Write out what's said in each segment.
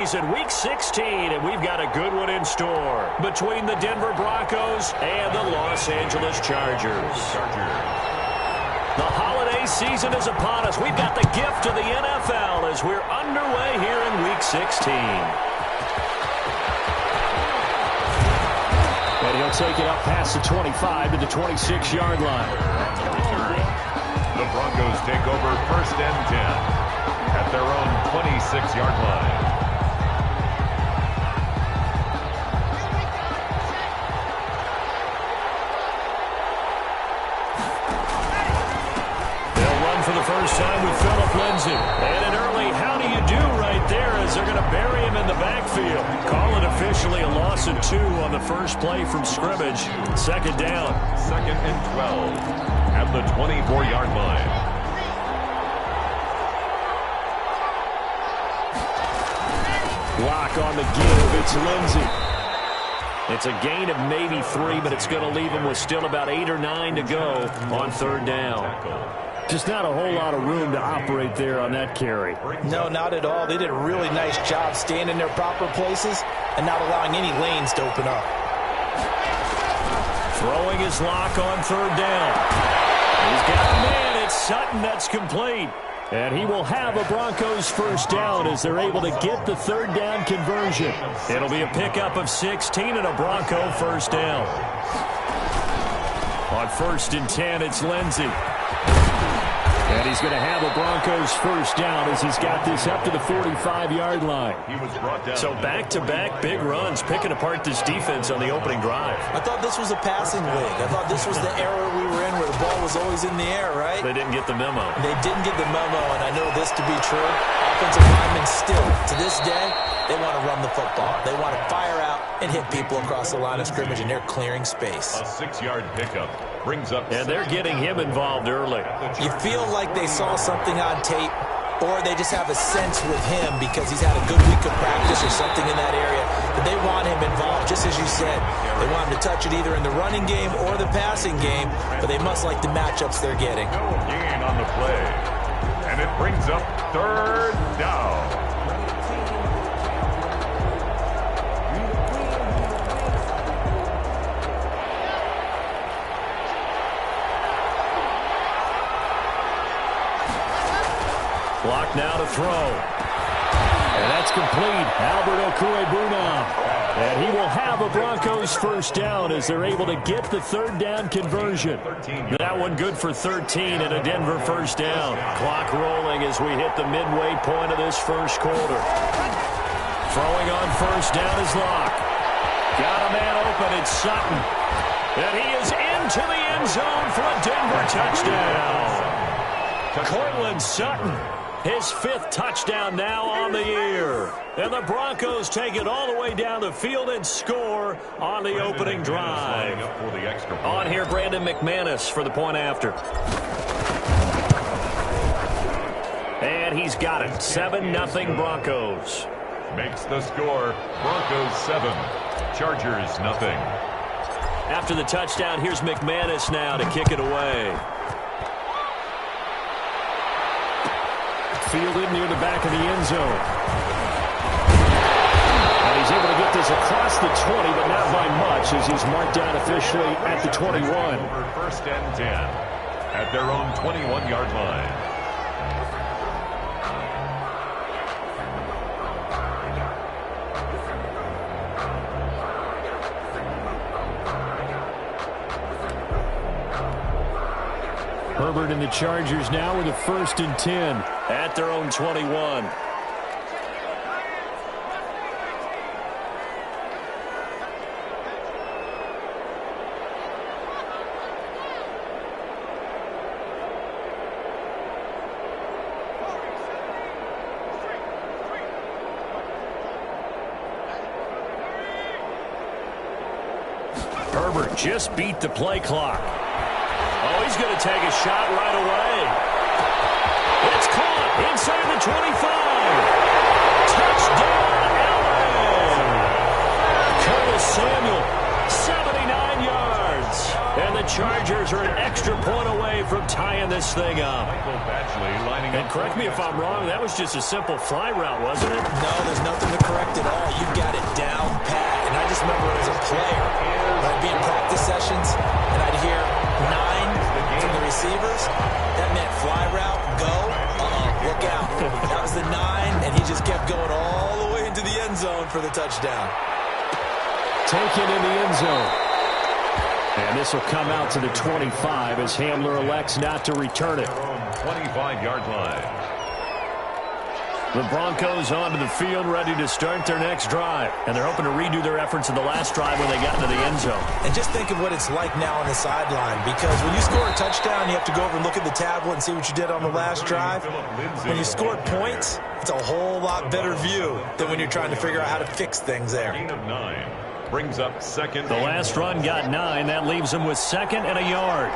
In Week 16, and we've got a good one in store between the Denver Broncos and the Los Angeles Chargers. The holiday season is upon us. We've got the gift of the NFL as we're underway here in Week 16. And he'll take it up past the 25 to the 26-yard line. The Broncos take over 1st and 10 at their own 26-yard line. For the first time with Phillip Lindsay. And an early how do you do right there as they're going to bury him in the backfield. Call it officially a loss of 2 on the first play from scrimmage. 2nd down. 2nd and 12 at the 24-yard line. Block on the give. It's Lindsay. It's a gain of maybe 3, but it's going to leave him with still about 8 or 9 to go on 3rd down. Just not a whole lot of room to operate there on that carry. No, not at all. They did a really nice job staying in their proper places and not allowing any lanes to open up. Throwing his lock on 3rd down. He's got a man. It's Sutton that's complete. And he will have a Broncos 1st down as they're able to get the 3rd down conversion. It'll be a pickup of 16 and a Bronco 1st down. On 1st and 10, it's Lindsay. And he's going to have a Broncos 1st down as he's got this up to the 45-yard line. So back-to-back big runs, picking apart this defense on the opening drive. I thought this was a passing league. I thought this was the era we were in where the ball was always in the air, right? They didn't get the memo. They didn't get the memo, and I know this to be true. Offensive linemen still, to this day, they want to run the football. They want to fire out and hit people across the line of scrimmage, and they're clearing space. A 6-yard pickup brings up. And they're getting him involved early. You feel like they saw something on tape, or they just have a sense with him because he's had a good week of practice or something in that area that they want him involved. Just as you said, they want him to touch it either in the running game or the passing game, but they must like the matchups they're getting. No gain on the play, and it brings up 3rd down. Block now to throw. And that's complete. Albert Okwuegbunam. And he will have a Broncos 1st down as they're able to get the 3rd down conversion. That one good for 13 and a Denver 1st down. Clock rolling as we hit the midway point of this 1st quarter. Throwing on 1st down is Locke. Got a man open. It's Sutton. And he is into the end zone for a Denver touchdown. Cortland Sutton. His 5th touchdown now on the year. And the Broncos take it all the way down the field and score on the opening drive. On here, Brandon McManus for the point after. And he's got it. 7-0 Broncos. Makes the score. Broncos 7. Chargers nothing. After the touchdown, here's McManus now to kick it away. Fielded near the back of the end zone. And he's able to get this across the 20, but not by much as he's marked down officially at the 21. Over 1st and 10 at their own 21-yard line. Herbert and the Chargers now with a 1st and 10 at their own 21. Herbert just beat the play clock. Oh, he's going to take a shot right away. It's caught inside the 25. Touchdown, Allen. Curtis Samuel, 79 yards. And the Chargers are an extra point away from tying this thing up. And correct me if I'm wrong, that was just a simple fly route, wasn't it? No, there's nothing to correct at all. You've got it down pat. And I just remember as a player, I'd be in practice sessions, and I'd hear 9 from the receivers. That meant fly route, go, look out. That was the 9, and he just kept going all the way into the end zone for the touchdown. Taken in the end zone. And this will come out to the 25 as Hamler elects not to return it. 25-yard line. The Broncos onto the field, ready to start their next drive. And they're hoping to redo their efforts in the last drive when they got into the end zone. And just think of what it's like now on the sideline, because when you score a touchdown, you have to go over and look at the tablet and see what you did on the last drive. When you scored points, it's a whole lot better view than when you're trying to figure out how to fix things there. Gain of 9. Brings up second. The last run got 9. That leaves them with 2nd and a yard.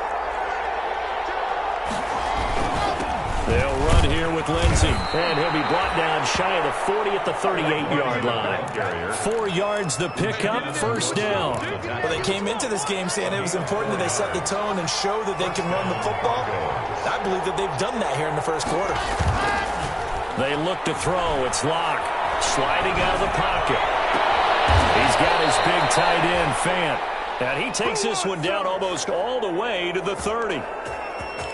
They'll run here with Lindsey. And he'll be brought down shy of the 40 at the 38-yard line. 4 yards the pickup, first down. Well, they came into this game saying it was important that they set the tone and show that they can run the football. I believe that they've done that here in the first quarter. They look to throw. It's Locke sliding out of the pocket. He's got his big tight end, Fant. And he takes this one down almost all the way to the 30.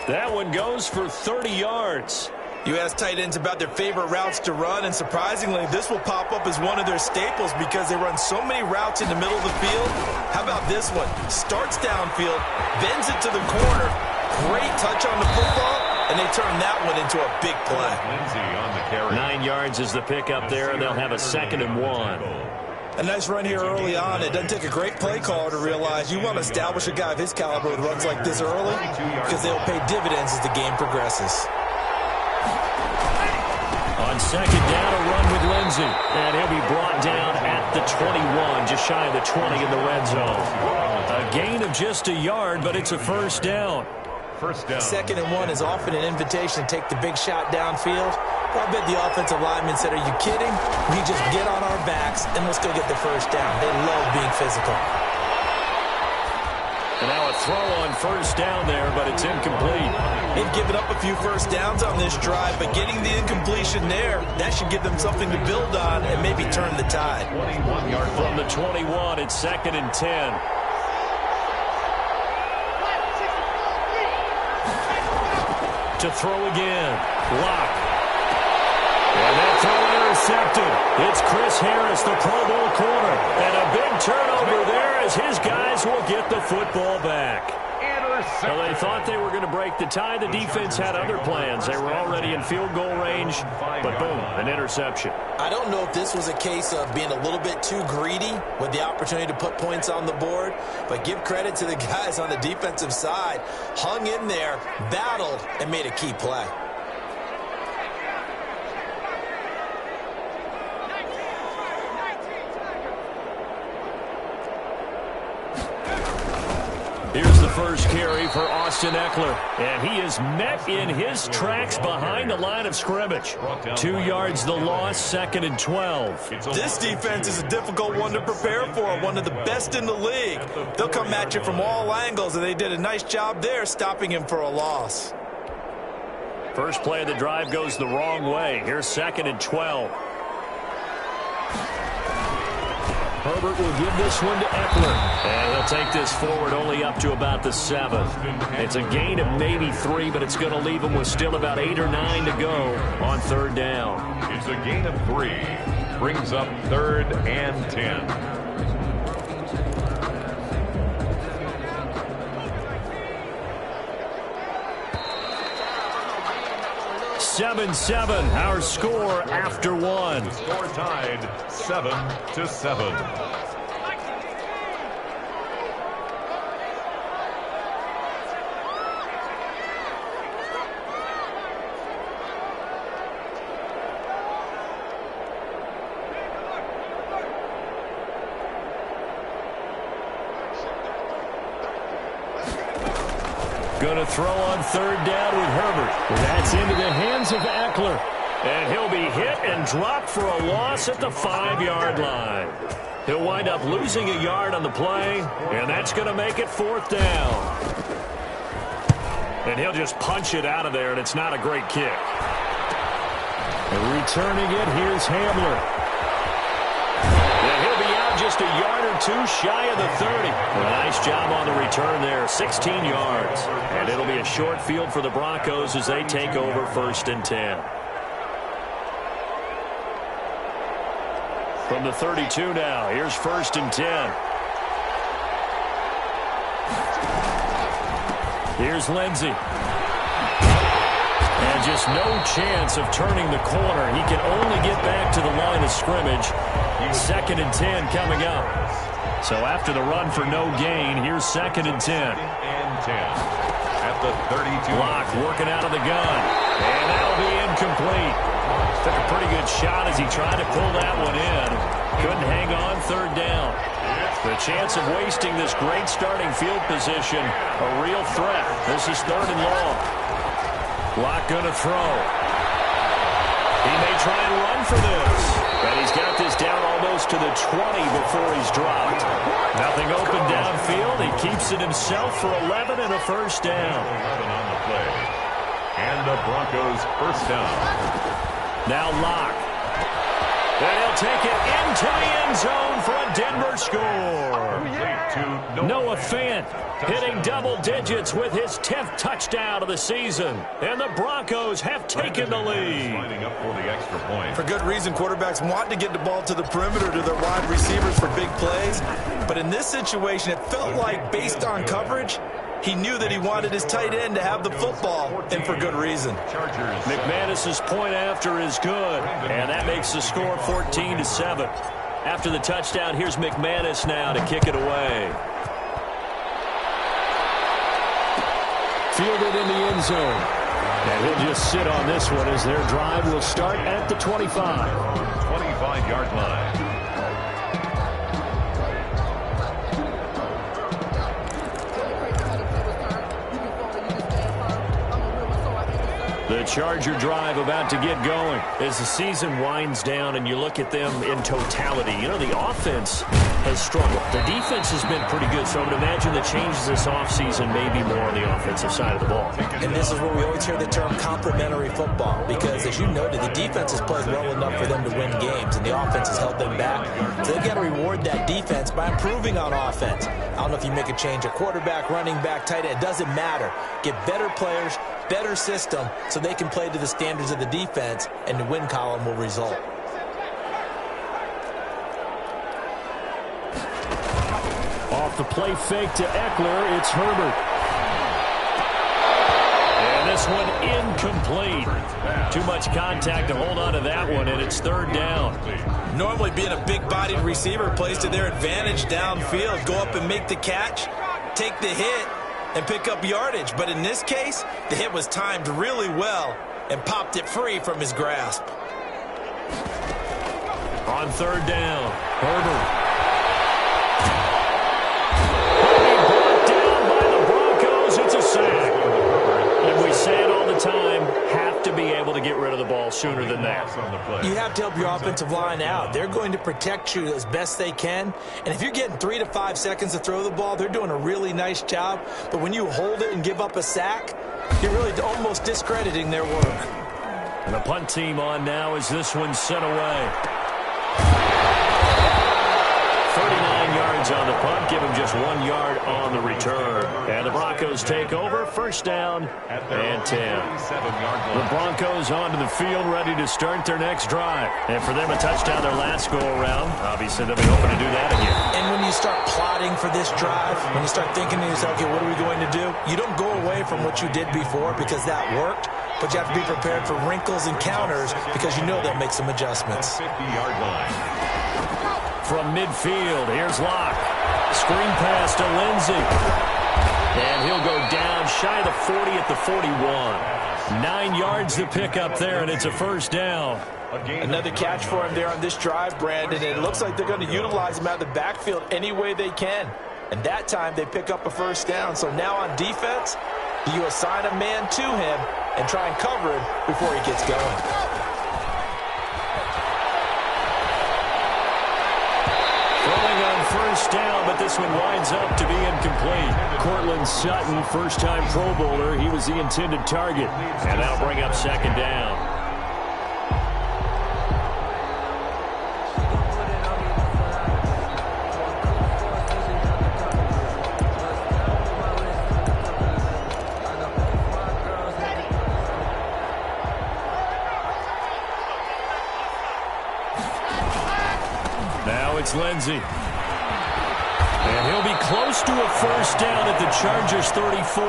That one goes for 30 yards. You ask tight ends about their favorite routes to run, and surprisingly, this will pop up as one of their staples because they run so many routes in the middle of the field. How about this one? Starts downfield, bends it to the corner, great touch on the football, and they turn that one into a big play. Lindsey on the carry. 9 yards is the pickup there, and they'll have a 2nd and 1. A nice run here early on. It doesn't take a great play caller to realize you want to establish a guy of his caliber with runs like this early because they'll pay dividends as the game progresses. On 2nd down, a run with Lindsey. And he'll be brought down at the 21, just shy of the 20 in the red zone. A gain of just a yard, but it's a first down. First down. 2nd and 1 is often an invitation to take the big shot downfield. I bet the offensive lineman said, are you kidding? We just get on our backs and let's go get the first down. They love being physical. And now a throw on first down there, but it's incomplete. They've given up a few first downs on this drive, but getting the incompletion there, that should give them something to build on and maybe turn the tide. 21-yard from the 21, it's 2nd and 10. To throw again. Locke. And that throw intercepted. It's Chris Harris, the Pro Bowl corner. And a big turnover there as his guys will get the football back. Well, they thought they were going to break the tie. The defense had other plans. They were already in field goal range, but boom, an interception. I don't know if this was a case of being a little bit too greedy with the opportunity to put points on the board, but give credit to the guys on the defensive side. Hung in there, battled, and made a key play. Here's the first carry for Austin Eckler, and he is met in his tracks behind the line of scrimmage. 2 yards the loss, 2nd and 12. This defense is a difficult one to prepare for, one of the best in the league. They'll come at you from all angles, and they did a nice job there stopping him for a loss. First play of the drive goes the wrong way. Here's 2nd and 12. Herbert will give this one to Eckler. And he'll take this forward only up to about the 7. It's a gain of maybe 3, but it's going to leave him with still about 8 or 9 to go on 3rd down. It's a gain of 3. Brings up 3rd and 10. 7-7, our score after 1. The score tied 7-7. Going to throw on 3rd down with Herbert. That's into the hands of Eckler. And he'll be hit and dropped for a loss at the 5-yard line. He'll wind up losing a yard on the play, and that's going to make it 4th down. And he'll just punch it out of there, and it's not a great kick. And returning it, here's Hamler. And he'll be out just a yard or two shy of the 30. A nice job on the return there, 16 yards. And it'll be a short field for the Broncos as they take over 1st and 10. From the 32 now, here's 1st and 10. Here's Lindsey. And just no chance of turning the corner. He can only get back to the line of scrimmage. 2nd and 10 coming up. So after the run for no gain, here's 2nd and 10. And 10 at the 32. Locke working out of the gun. And that'll be incomplete. Took a pretty good shot as he tried to pull that one in. Couldn't hang on, 3rd down. The chance of wasting this great starting field position, a real threat. This is 3rd and long. Locke going to throw. He may try and run for this. But he's got this down almost to the 20 before he's dropped. Nothing open downfield. He keeps it himself for 11 and a 1st down. 11 on the play. And the Broncos 1st down. Now Locke. And he'll take it into the end zone for a Denver score. Noah Fant hitting double digits with his 10th touchdown of the season. And the Broncos have taken the lead. Lining up for the extra point. For good reason, quarterbacks want to get the ball to the perimeter to their wide receivers for big plays. But in this situation, it felt like based on coverage, he knew that he wanted his tight end to have the football, and for good reason. McManus's point after is good, and that makes the score 14-7. After the touchdown, here's McManus now to kick it away. Fielded in the end zone. And he'll just sit on this one as their drive will start at the 25. 25-yard line. The Charger drive about to get going as the season winds down and you look at them in totality. You know, the offense has struggled. The defense has been pretty good, so I would imagine the changes this offseason may be more on the offensive side of the ball. And this is where we always hear the term complementary football because, as you noted, the defense has played well enough for them to win games, and the offense has held them back. So they've got to reward that defense by improving on offense. I don't know if you make a change at quarterback, running back, tight end. It doesn't matter. Get better players, better system, so they can play to the standards of the defense, and the win column will result. Off the play fake to Eckler, it's Herbert. And this one incomplete. Too much contact to hold on to that one, and it's 3rd down. Normally being a big-bodied receiver plays to their advantage downfield. Go up and make the catch, take the hit, and pick up yardage. But in this case, the hit was timed really well and popped it free from his grasp. On 3rd down, Herbert. Brought down by the Broncos. It's a sack. And we say it all the time, have to be able to get rid of the ball sooner than that. You have to help your offensive line out. They're going to protect you as best they can. And if you're getting 3 to 5 seconds to throw the ball, they're doing a really nice job. But when you hold it and give up a sack, you're really almost discrediting their work. And the punt team on now as this one's sent away. 39 yards on the punt, give him just 1 yard on the return. And the Broncos take over, 1st down and 10. The Broncos onto the field, ready to start their next drive. And for them, a touchdown their last go-around. Obviously, they'll be hoping to do that again. And when you start plotting for this drive, when you start thinking to yourself, okay, what are we going to do? You don't go away from what you did before because that worked, but you have to be prepared for wrinkles and counters because you know they'll make some adjustments. 50-yard line. From midfield, here's Locke. Screen pass to Lindsey. And he'll go down shy of the 40 at the 41. 9 yards to pick up there, and it's a 1st down. Another catch for him there on this drive, Brandon. It looks like they're going to utilize him out of the backfield any way they can. And that time they pick up a 1st down. So now on defense, you assign a man to him and try and cover him before he gets going. first down, but this one winds up to be incomplete. Cortland Sutton, first-time Pro Bowler. He was the intended target. And that'll bring up second down. It's Lindsey. And he'll be close to a first down at the Chargers 34.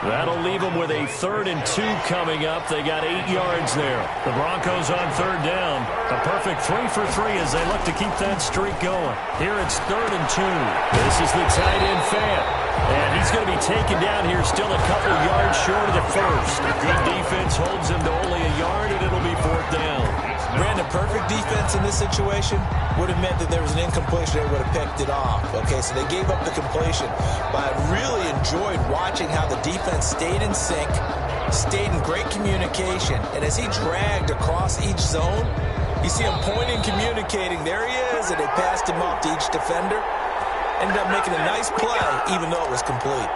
That'll leave them with a 3rd and 2 coming up. They got 8 yards there. The Broncos on 3rd down. A perfect 3 for 3 as they look to keep that streak going. Here it's 3rd and 2. This is the tight end Fan. And he's going to be taken down here still a couple yards short of the first. A good defense holds him to only a yard, and it'll be 4th down. Brandon, perfect defense in this situation would have meant that there was an incompletion. They would have picked it off. Okay, so they gave up the completion. But I really enjoyed watching how the defense stayed in sync, stayed in great communication. And as he dragged across each zone, you see him pointing, communicating. There he is, and they passed him off to each defender. Ended up making a nice play, even though it was complete.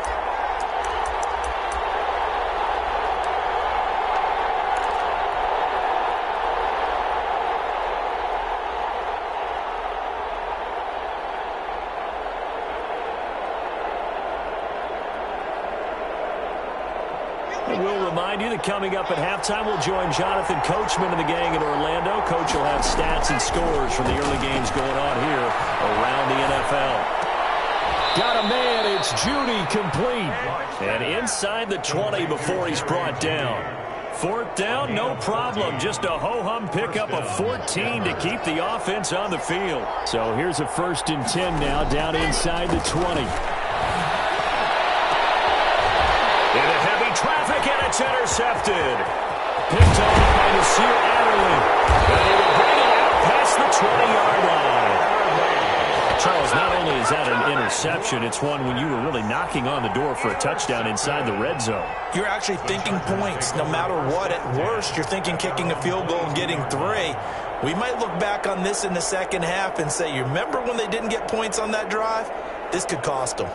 We'll remind you that coming up at halftime, we'll join Jonathan Coachman and the gang in Orlando. Coach will have stats and scores from the early games going on here around the NFL. Got a man, it's Judy, complete. And inside the 20 before he's brought down. 4th down, no problem. Just a ho-hum pickup of 14 to keep the offense on the field. So here's a 1st and 10 now, down inside the 20. Into heavy traffic, and it's intercepted. Picked off by Nasir Adderley. And he will bring it out past the 20-yard line. Charles, not only is that an interception, it's one when you were really knocking on the door for a touchdown inside the red zone. You're actually thinking points no matter what. At worst, you're thinking kicking a field goal and getting 3. We might look back on this in the second half and say, you remember when they didn't get points on that drive? This could cost them.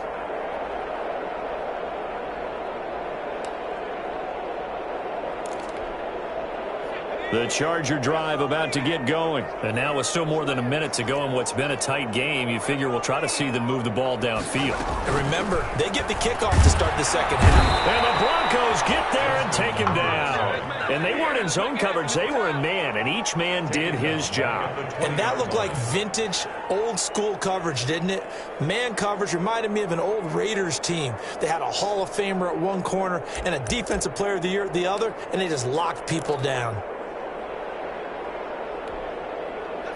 The Charger drive about to get going. And now with still more than a minute to go in what's been a tight game, you figure we'll try to see them move the ball downfield. And remember, they get the kickoff to start the second half. And the Broncos get there and take him down. And they weren't in zone coverage, they were in man, and each man did his job. And that looked like vintage, old-school coverage, didn't it? Man coverage reminded me of an old Raiders team. They had a Hall of Famer at one corner and a Defensive Player of the Year at the other, and they just locked people down.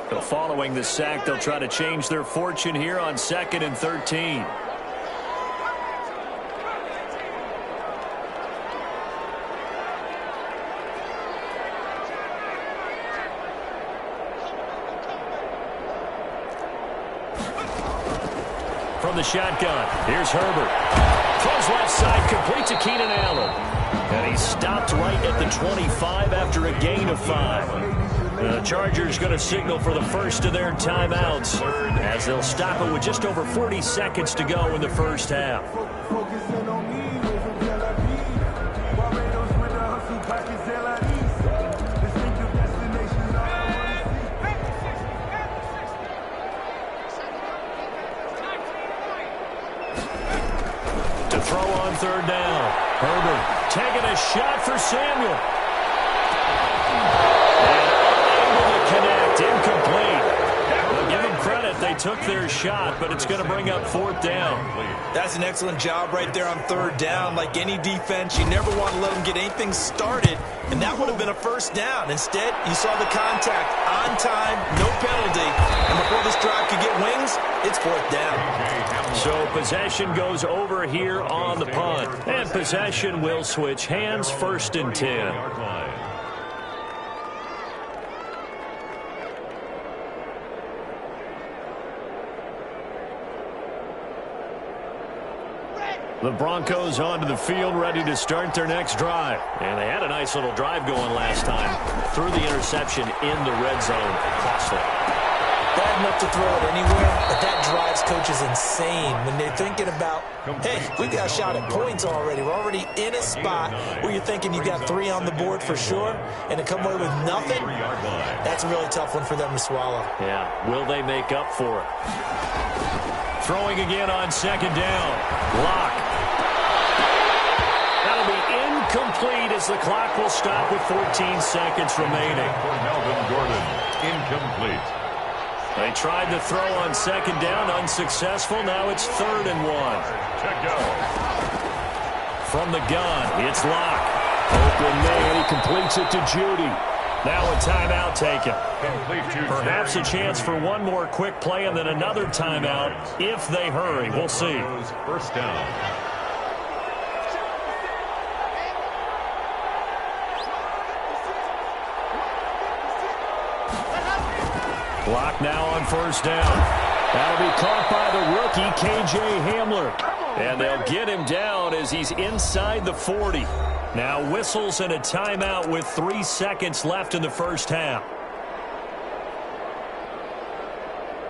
So following the sack, they'll try to change their fortune here on 2nd and 13. From the shotgun, here's Herbert. Throws left side, complete to Keenan Allen. And he's stopped right at the 25 after a gain of 5. The Chargers going to signal for the first of their timeouts as they'll stop it with just over 40 seconds to go in the first half. To throw on 3rd down. Herbert taking a shot for Samuel. Connect, incomplete. Well, give them credit, they took their shot, but it's going to bring up 4th down. That's an excellent job right there on 3rd down. Like any defense, you never want to let them get anything started, and that would have been a first down. Instead, you saw the contact on time, no penalty, and before this drive could get wings, it's 4th down. So possession goes over here on the punt, and possession will switch hands, 1st and 10. The Broncos onto the field, ready to start their next drive. And they had a nice little drive going last time. Threw the interception in the red zone. Costly. Bad enough to throw it anywhere, but that drives coaches insane when they're thinking about, hey, we've got a shot at points already. We're already in a spot where you're thinking you got 3 on the board for sure, and to come away with nothing, that's a really tough one for them to swallow. Yeah, will they make up for it? Throwing again on second down. Lock. That'll be incomplete as the clock will stop with 14 seconds remaining. For Melvin Gordon, incomplete. They tried to throw on second down, unsuccessful. Now it's 3rd and 1. Check go. From the gun, it's Lock. Open man, he completes it to Judy. Now a timeout taken. Perhaps a chance for one more quick play and then another timeout if they hurry. We'll see. First down. Block now on first down. That'll be caught by the rookie, K.J. Hamler. And they'll get him down as he's inside the 40. Now whistles and a timeout with 3 seconds left in the first half.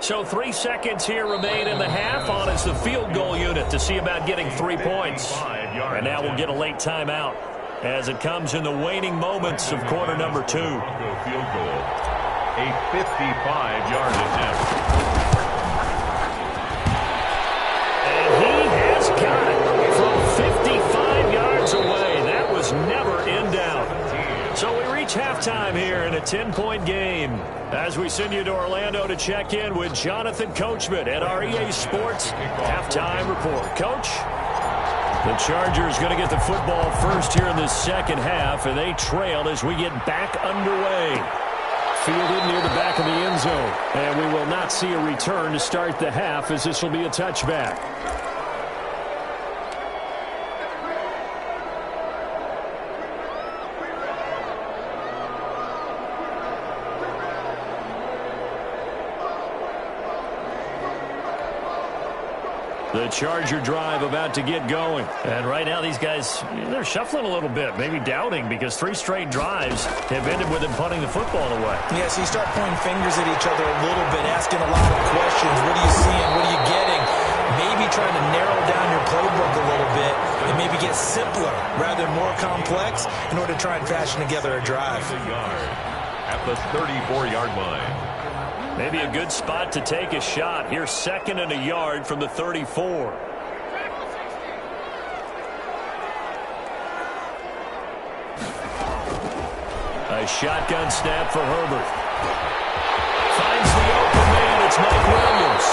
So 3 seconds here remain in the half on as the field goal unit to see about getting 3 points. And now we'll get a late timeout as it comes in the waning moments of quarter number 2. Field goal. A 55-yard attempt. And he has got it from 55 yards away. That was never in doubt. So we reach halftime here in a 10-point game as we send you to Orlando to check in with Jonathan Coachman at our EA Sports Halftime Report. Coach, the Chargers going to get the football first here in the second half, and they trail as we get back underway. Fielded near the back of the end zone. And we will not see a return to start the half as this will be a touchback. The Charger drive about to get going. And right now these guys, they're shuffling a little bit, maybe doubting, because 3 straight drives have ended with them punting the football away. Yeah, so you start pointing fingers at each other a little bit, asking a lot of questions. What are you seeing? What are you getting? Maybe trying to narrow down your playbook a little bit and maybe get simpler rather than more complex in order to try and fashion together a drive. At the 34-yard line. Maybe a good spot to take a shot. Here's 2nd and a yard from the 34. A shotgun snap for Herbert. Finds the open man. It's Mike Williams.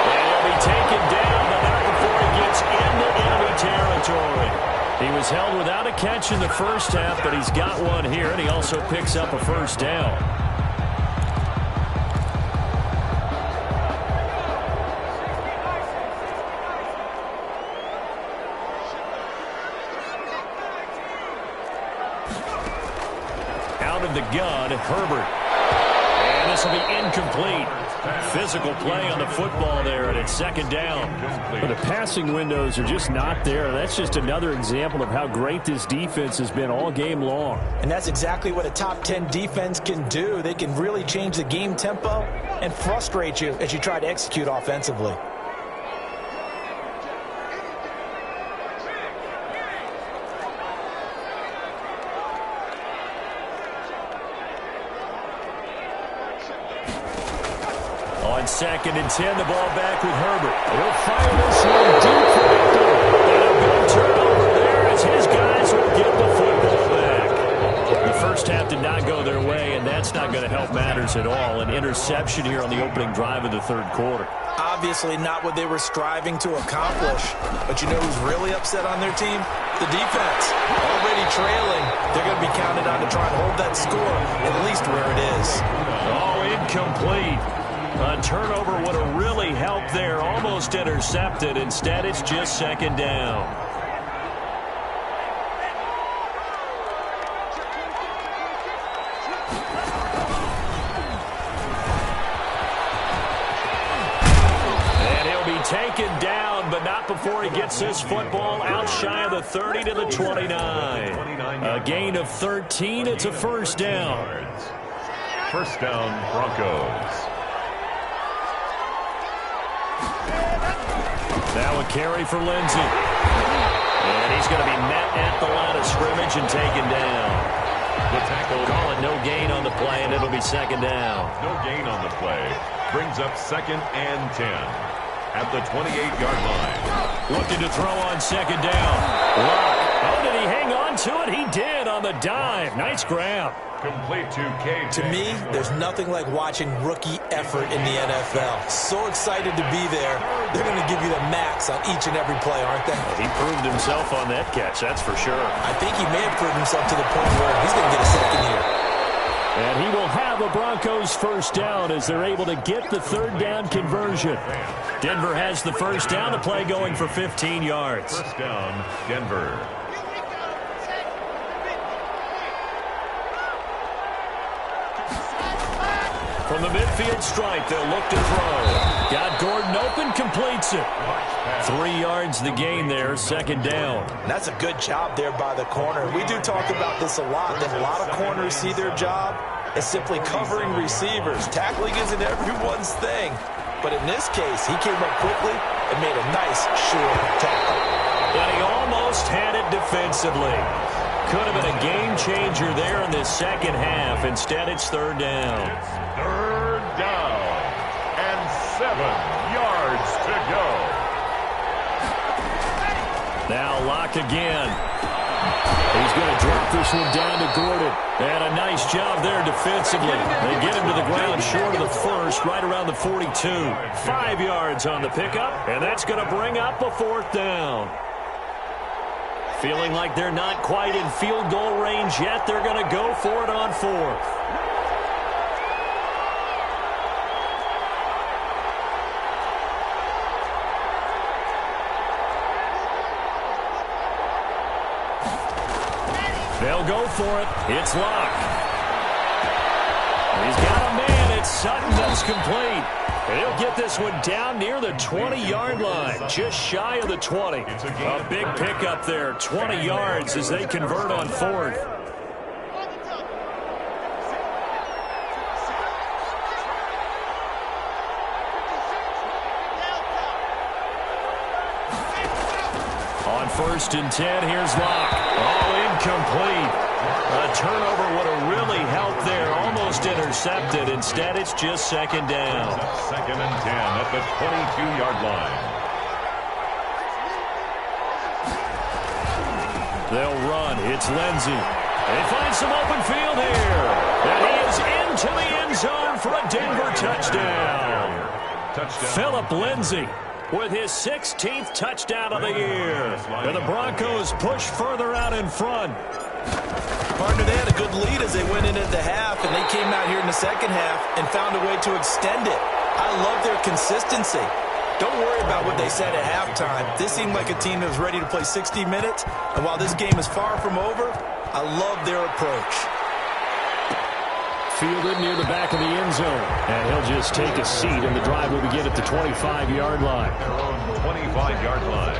And he'll be taken down, but not before he gets into enemy territory. He was held without a catch in the first half, but he's got one here, and he also picks up a first down. The gun, Herbert. And this will be incomplete. Physical play on the football there, and it's 2nd down. But the passing windows are just not there. That's just another example of how great this defense has been all game long. And that's exactly what a top 10 defense can do. They can really change the game tempo and frustrate you as you try to execute offensively. On 2nd and 10, the ball back with Herbert. He'll fire this one deep for Victor. And a good turnover there as his guys will get the football back. The first half did not go their way, and that's not going to help matters at all. An interception here on the opening drive of the 3rd quarter. Obviously not what they were striving to accomplish. But you know who's really upset on their team? The defense. Already trailing. They're going to be counted on to try and hold that score at least where it is. Oh, incomplete. A turnover would have really helped there. Almost intercepted. Instead, it's just 2nd down. And he'll be taken down, but not before he gets this football out shy of the 30 to the 29. A gain of 13. It's a first down. First down, Broncos. Now a carry for Lindsey. And he's going to be met at the line of scrimmage and taken down. The tackle, call it no gain on the play, and it'll be second down. No gain on the play. Brings up 2nd and 10 at the 28-yard line. Looking to throw on second down. Lock. Oh, did he hang on to it? He did on the dive. Nice grab. Complete to K. To me, there's nothing like watching rookie effort in the NFL. So excited to be there. They're going to give you the max on each and every play, aren't they? He proved himself on that catch, that's for sure. I think he may have proved himself to the point where he's going to get a second here. And he will have a Broncos first down as they're able to get the third down conversion. Denver has the first down, the play going for 15 yards. First down, Denver. From the midfield stripe, they'll look to throw. Got Gordon open, completes it. 3 yards the gain there, second down. That's a good job there by the corner. We do talk about this a lot, that a lot of corners see their job as simply covering receivers. Tackling isn't everyone's thing. But in this case, he came up quickly and made a nice, short tackle. And he almost had it defensively. Could have been a game changer there in this second half. Instead, it's third down. Third down and 7 yards to go. Now Lock again. He's going to drop this one down to Gordon. And a nice job there defensively. They get him to the ground short of the first, right around the 42. 5 yards on the pickup, and that's going to bring up a fourth down. Feeling like they're not quite in field goal range yet, they're going to go for it on fourth. They'll go for it. It's Lock. He's got a man. It's Sutton. That's complete. He'll get this one down near the 20-yard line, just shy of the 20. A big pickup there, 20 yards as they convert on fourth. On 1st and 10, here's Lock. Oh, incomplete. A turnover would have really helped there. Almost intercepted. Instead, it's just second down. 2nd and 10 at the 22-yard line. They'll run. It's Lindsey. They find some open field here. And he is into the end zone for a Denver touchdown. Phillip Lindsey with his 16th touchdown of the year. And the Broncos push further out in front. Partner, they had a good lead as they went into the half, and they came out here in the second half and found a way to extend it. I love their consistency. Don't worry about what they said at halftime. This seemed like a team that was ready to play 60 minutes, and while this game is far from over, I love their approach. Fielded near the back of the end zone, and he'll just take a seat, and the drive will begin at the 25-yard line. Their own 25-yard line.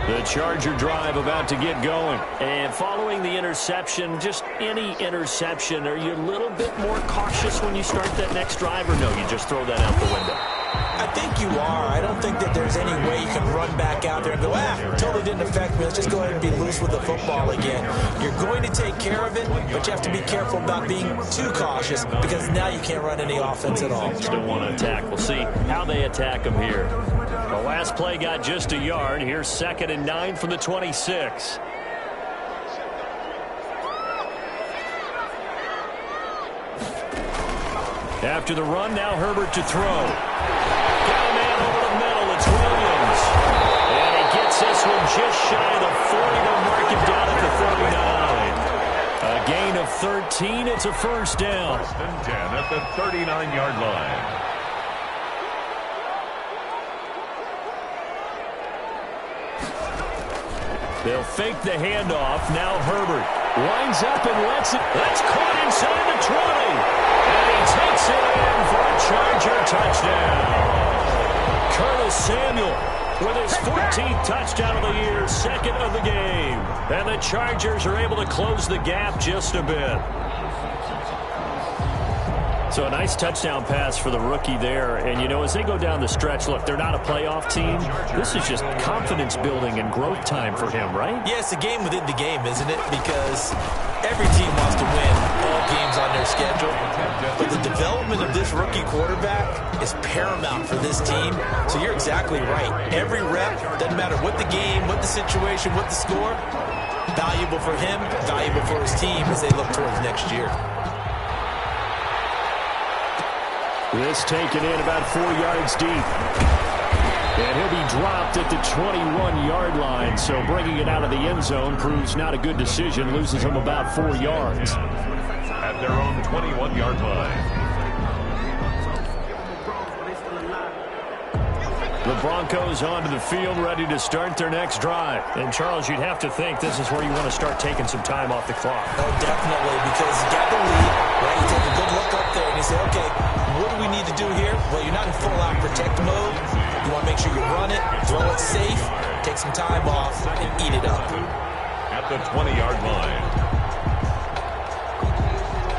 The Charger drive about to get going. And following the interception, just any interception, are you a little bit more cautious when you start that next drive, or no, you just throw that out the window? I think you are. I don't think that there's any way you can run back out there and go, totally didn't affect me. Let's just go ahead and be loose with the football again. You're going to take care of it, but you have to be careful about being too cautious because now you can't run any offense at all. Still want to attack. We'll see how they attack them here. The last play got just a yard. Here's 2nd and 9 from the 26. After the run, now Herbert to throw. Got a man over the middle. It's Williams. And he gets this one just shy of the 40 to mark him down at the 39. A gain of 13. It's a first down. 1st and 10 at the 39-yard line. They'll fake the handoff. Now Herbert winds up and lets it. That's caught inside the 20. And he takes it in for a Charger touchdown. Curtis Samuel with his 14th touchdown of the year, 2nd of the game. And the Chargers are able to close the gap just a bit. So a nice touchdown pass for the rookie there. And, you know, as they go down the stretch, look, they're not a playoff team. This is just confidence building and growth time for him, right? Yeah, it's a game within the game, isn't it? Because every team wants to win all games on their schedule. But the development of this rookie quarterback is paramount for this team. So you're exactly right. Every rep, doesn't matter what the game, what the situation, what the score, valuable for him, valuable for his team as they look towards next year. This taken in about 4 yards deep. And he'll be dropped at the 21-yard line. So bringing it out of the end zone proves not a good decision. Loses him about 4 yards. At their own 21-yard line. The Broncos onto the field, ready to start their next drive. And, Charles, you'd have to think this is where you want to start taking some time off the clock. Oh, definitely, because you got the lead, right? You take a good look up there, and you say, okay, what do we need to do here? Well, you're not in full-out protect mode. You want to make sure you run it, throw it safe, take some time off, and eat it up. At the 20-yard line.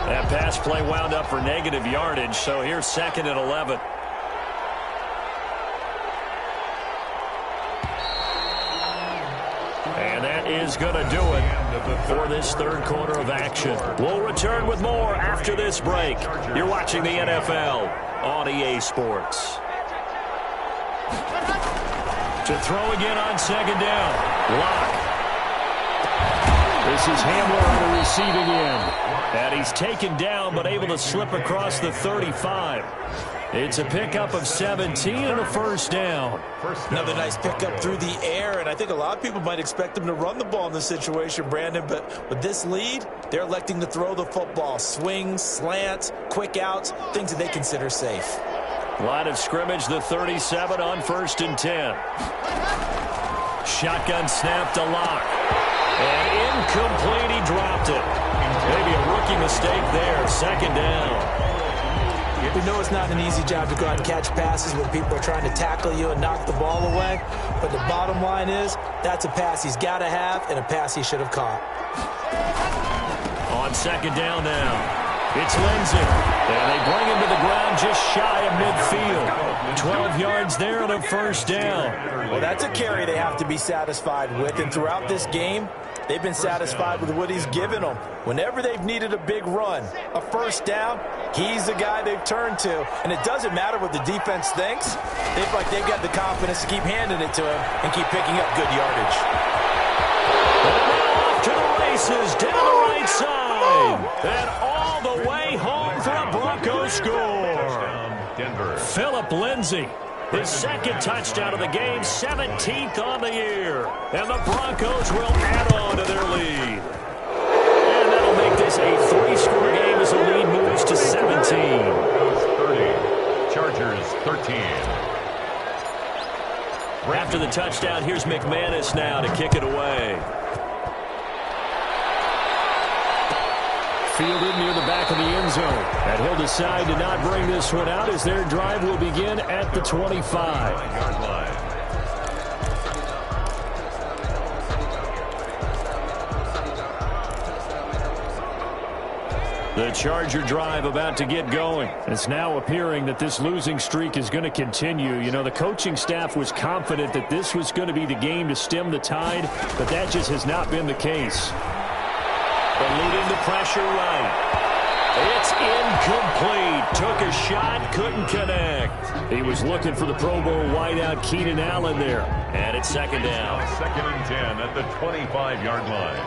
That pass play wound up for negative yardage, so here's 2nd and 11. And that is going to do it for this third quarter of action. We'll return with more after this break. You're watching the NFL on EA Sports. To throw again on 2nd down. Lock. This is Hamler on the receiving end. And he's taken down but able to slip across the 35. It's a pickup of 17 and a first down. Another nice pickup through the air, and I think a lot of people might expect him to run the ball in this situation, Brandon, but with this lead, they're electing to throw the football. Swings, slants, quick outs, things that they consider safe. Line of scrimmage, the 37 on 1st and 10. Shotgun snap to Lock. And incomplete, he dropped it. Maybe a rookie mistake there, 2nd down. We know it's not an easy job to go out and catch passes when people are trying to tackle you and knock the ball away. But the bottom line is, that's a pass he's got to have and a pass he should have caught. On 2nd down now, it's Lindsey. And they bring him to the ground just shy of midfield. 12 yards there on a first down. Well, that's a carry they have to be satisfied with. And throughout this game, they've been satisfied with what he's given them. Whenever they've needed a big run, a first down, he's the guy they've turned to. And it doesn't matter what the defense thinks. They feel like they've got the confidence to keep handing it to him and keep picking up good yardage. And now off to the races, down the right side. And all the way home for a Broncos score. Denver. Philip Lindsey. His 2nd touchdown of the game, 17th on the year. And the Broncos will add on to their lead. And that'll make this a 3-score game as the lead moves to 17. 30. Chargers 13. After the touchdown, here's McManus now to kick it away. Fielded near the back of the end zone. And he'll decide to not bring this one out as their drive will begin at the 25. The Charger drive about to get going. It's now appearing that this losing streak is going to continue. You know, the coaching staff was confident that this was going to be the game to stem the tide, but that just has not been the case. Eluding the pressure right. It's incomplete. Took a shot, couldn't connect. He was looking for the Pro Bowl wideout Keenan Allen there. And it's 2nd down. 2nd and 10 at the 25-yard line.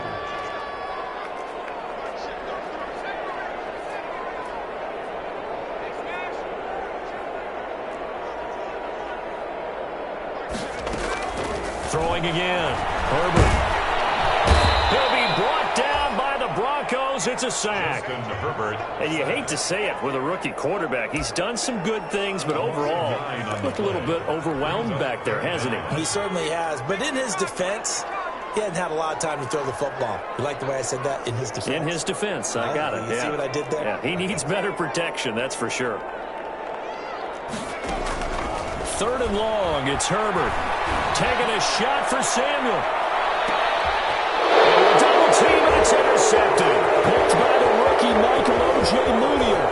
Throwing again. Herbert. He'll be brought down by the Broncos. It's a sack. Herbert. And you hate to say it with a rookie quarterback. He's done some good things, but overall, looked a little bit overwhelmed back there, hasn't he? He certainly has. But in his defense, he hadn't had a lot of time to throw the football. You like the way I said that? In his defense? In his defense. I got it. You see what I did there? Yeah, he needs better protection, that's for sure. 3rd and long. It's Herbert. Taking a shot for Samuel. And a double team, and it's intercepted. Picked by the rookie Michael O.J. Munia.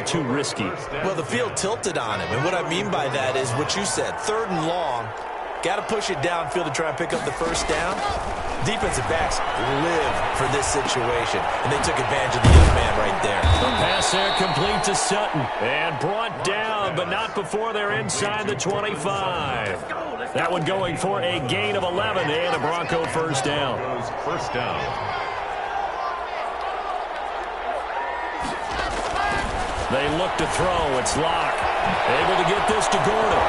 little too risky. Well, the field tilted on him, and what I mean by that is what you said, 3rd and long. Got to push it downfield to try and pick up the first down. Defensive backs live for this situation, and they took advantage of the young man right there. The pass there complete to Sutton, and brought down, but not before they're inside the 25. That one going for a gain of 11 and a Bronco first down. First down. They look to throw. It's Locke. Able to get this to Gordon.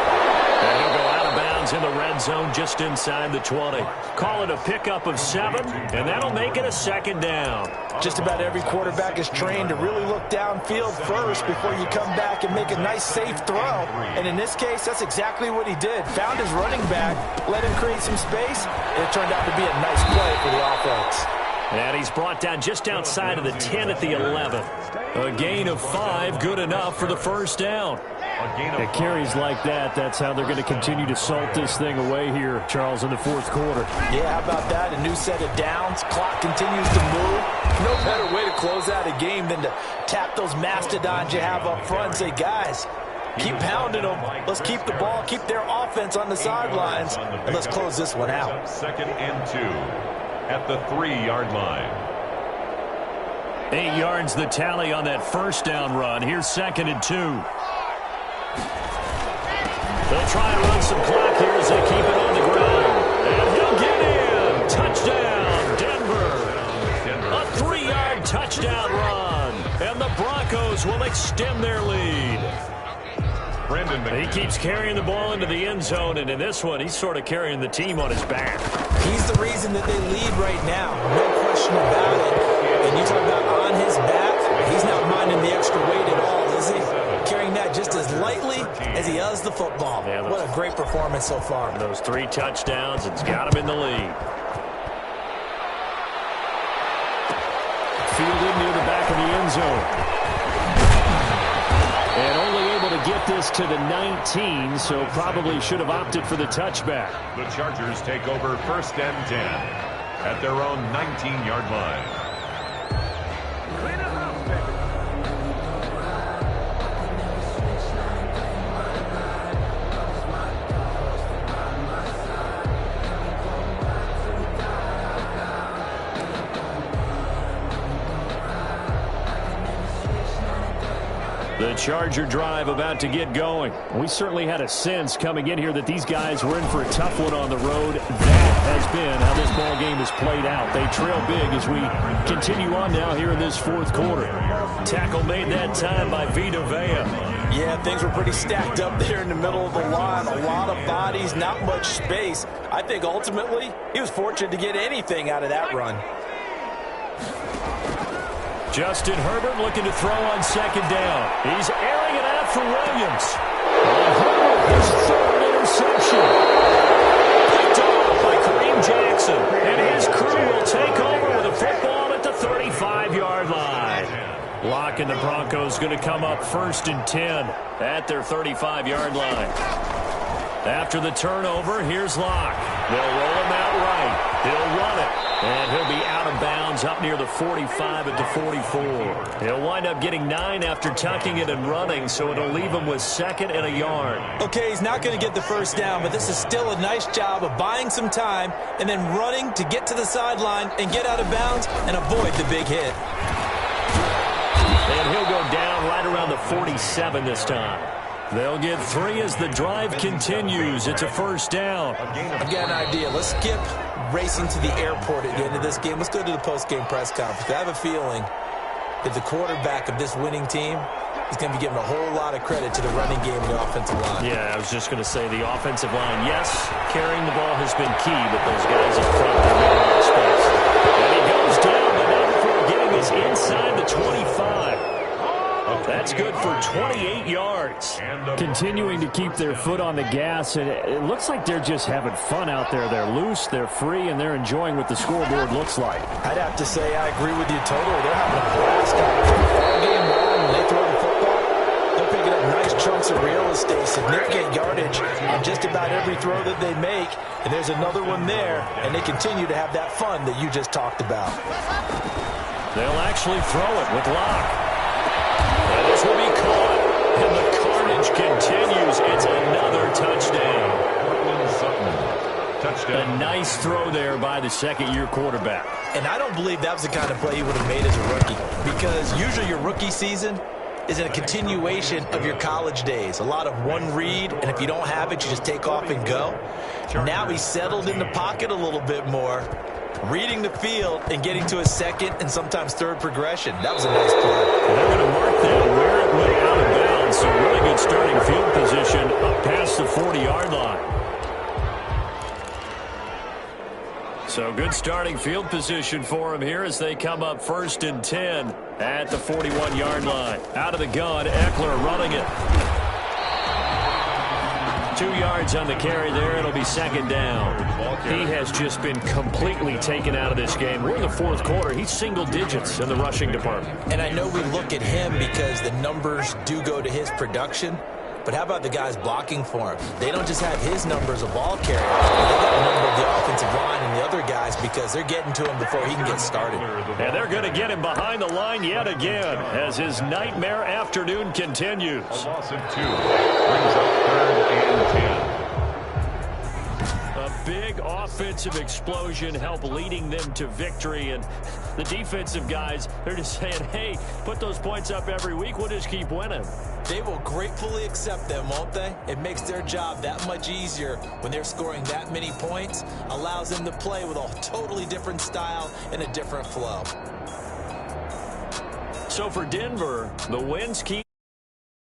And he'll go out of bounds in the red zone just inside the 20. Call it a pickup of 7, and that'll make it a 2nd down. Just about every quarterback is trained to really look downfield first before you come back and make a nice, safe throw. And in this case, that's exactly what he did. Found his running back, let him create some space, and it turned out to be a nice play for the offense. And he's brought down just outside of the 10 at the 11. A gain of 5, good enough for the first down. At carries like that, that's how they're going to continue to salt this thing away here, Charles, in the 4th quarter. Yeah, how about that? A new set of downs. Clock continues to move. No better way to close out a game than to tap those mastodons you have up front and say, guys, keep pounding them. Let's keep the ball, keep their offense on the sidelines, and let's close this one out. 2nd and 2 at the 3-yard line. 8 yards the tally on that first down run. Here's 2nd and 2. They'll try and run some clock here as they keep it on the ground. And he'll get in. Touchdown, Denver. A 3-yard touchdown run. And the Broncos will extend their lead. He keeps carrying the ball into the end zone, and in this one, he's sort of carrying the team on his back. He's the reason that they lead right now. No question about it. And you talk about on his back, he's not minding the extra weight at all, is he? Carrying that just as lightly as he does the football. Yeah, what a great performance so far. Those 3 touchdowns, it's got him in the lead. Fielded near the back of the end zone. And only able to get this to the 19, so probably should have opted for the touchback. The Chargers take over 1st and 10 at their own 19-yard line. The Charger drive about to get going. We certainly had a sense coming in here that these guys were in for a tough one on the road. That has been how this ball game has played out. They trail big as we continue on now here in this 4th quarter. Tackle made that time by Vita Vea. Yeah, things were pretty stacked up there in the middle of the line. A lot of bodies, not much space. I think ultimately he was fortunate to get anything out of that run. Justin Herbert looking to throw on 2nd down. He's airing it out for Williams. And Herbert, his 3rd interception. Picked off by Kareem Jackson. And his crew will take over with a football at the 35-yard line. Locke and the Broncos going to come up 1st and 10 at their 35-yard line. After the turnover, here's Locke. They'll roll him out right. He'll run it. And he'll be out of bounds up near the 45 at the 44. He'll wind up getting 9 after tucking it and running, so it'll leave him with 2nd and a yard. Okay, he's not going to get the first down, but this is still a nice job of buying some time and then running to get to the sideline and get out of bounds and avoid the big hit. And he'll go down right around the 47 this time. They'll get 3 as the drive continues. It's a first down. I've got an idea. Let's skip racing to the airport at the end of this game. Let's go to the post-game press conference. I have a feeling that the quarterback of this winning team is going to be giving a whole lot of credit to the running game and the offensive line. Yeah, I was just going to say the offensive line, yes, carrying the ball has been key, but those guys up front are making a lot of space. And he goes down, but now before getting is inside the 25. That's good for 28 yards. Continuing to keep their foot on the gas, and it looks like they're just having fun out there. They're loose, they're free, and they're enjoying what the scoreboard looks like. I'd have to say I agree with you totally. They're having a blast out there. All game long, when they throw the football, they're picking up nice chunks of real estate, significant yardage on just about every throw that they make. And there's another one there, and they continue to have that fun that you just talked about. They'll actually throw it with Locke. And this will be caught coverage continues. It's another touchdown. Touchdown. A nice throw there by the second-year quarterback. And I don't believe that was the kind of play he would have made as a rookie, because usually your rookie season is a continuation of your college days. A lot of one read, and if you don't have it, you just take off and go. Now he's settled in the pocket a little bit more, reading the field and getting to a second and sometimes third progression. That was a nice play. And they're going to mark that where it went out of bounds. So really good starting field position up past the 40-yard line. So good starting field position for him here as they come up 1st and 10 at the 41-yard line. Out of the gun, Eckler running it. 2 yards on the carry there. It'll be 2nd down. He has just been completely taken out of this game. We're in the 4th quarter. He's single digits in the rushing department. And I know we look at him because the numbers do go to his production. But how about the guys blocking for him? They don't just have his number as a ball carrier. They got a number of the offensive line and the other guys because they're getting to him before he can get started. And they're going to get him behind the line yet again as his nightmare afternoon continues. A loss of 2 brings up 3rd and 10. A big offensive explosion helped leading them to victory. And the defensive guys, they're just saying, hey, put those points up every week. We'll just keep winning. They will gratefully accept them, won't they? It makes their job that much easier when they're scoring that many points. Allows them to play with a totally different style and a different flow. So for Denver, the wins keep